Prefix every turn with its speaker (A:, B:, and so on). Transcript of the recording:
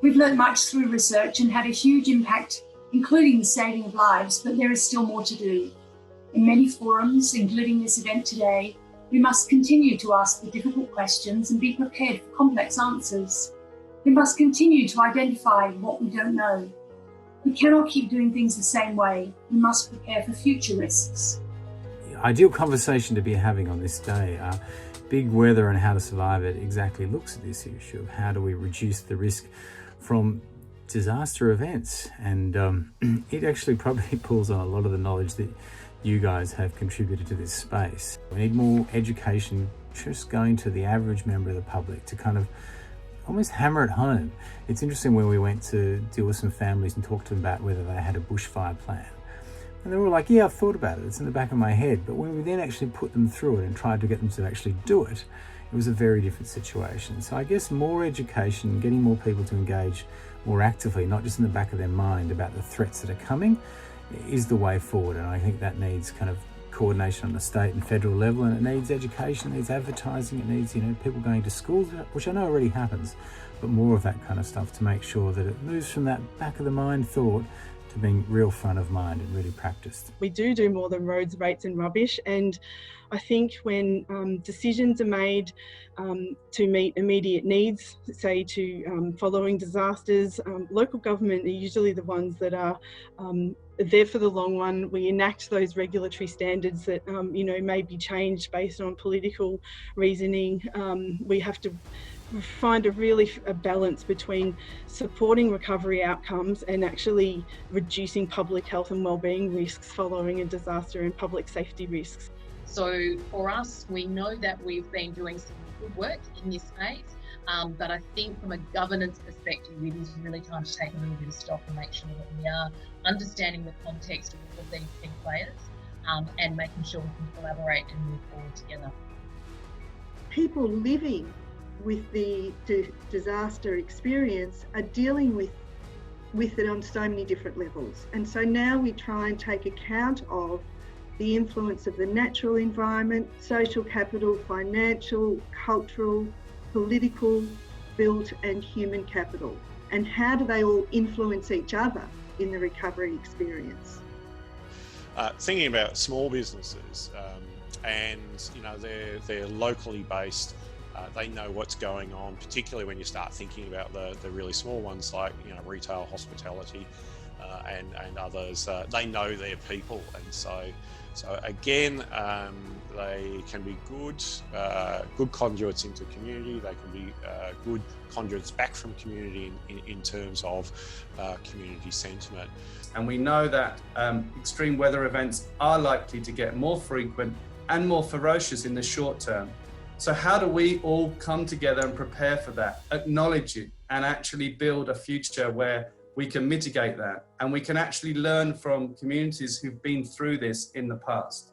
A: We've learnt much through research and had a huge impact, including the saving of lives, but there is still more to do. In many forums, including this event today, we must continue to ask the difficult questions and be prepared for complex answers. We must continue to identify what we don't know. We cannot keep doing things the same way. We must prepare for future risks.
B: The ideal conversation to be having on this day, big weather and how to survive it, exactly looks at this issue of how do we reduce the risk from disaster events. And it actually probably pulls on a lot of the knowledge that you guys have contributed to this space. We need more education just going to the average member of the public to kind of almost hammer it home. It's interesting when we went to deal with some families and talk to them about whether they had a bushfire plan. And they were all like, yeah, I've thought about it, it's in the back of my head. But when we then actually put them through it and tried to get them to actually do it, it was a very different situation. So I guess more education, getting more people to engage more actively, not just in the back of their mind about the threats that are coming, is the way forward. And I think that needs kind of coordination on the state and federal level, and it needs education, it needs advertising, it needs, people going to schools, which I know already happens, but more of that kind of stuff to make sure that it moves from that back of the mind thought to being real front of mind and really practiced.
C: We do more than roads, rates and rubbish, and I think when decisions are made to meet immediate needs, say to following disasters, local government are usually the ones that are there for the long run. We enact those regulatory standards that may be changed based on political reasoning. We have to find a balance between supporting recovery outcomes and actually reducing public health and wellbeing risks following a disaster and public safety risks.
D: So for us, we know that we've been doing some good work in this space, but I think from a governance perspective, it is really time to take a little bit of stock and make sure that we are understanding the context of all of these key players and making sure we can collaborate and move forward together.
E: People living with the disaster experience are dealing with it on so many different levels. And so now we try and take account of the influence of the natural environment, social capital, financial, cultural, political, built and human capital. And how do they all influence each other in the recovery experience?
F: Thinking about small businesses and they're locally based, they know what's going on, particularly when you start thinking about the really small ones like retail, hospitality and others. They know their people, and so again, they can be good conduits into community. They can be good conduits back from community in terms of community sentiment.
G: And we know that extreme weather events are likely to get more frequent and more ferocious in the short term. So how do we all come together and prepare for that, acknowledge it, and actually build a future where we can mitigate that and we can actually learn from communities who've been through this in the past?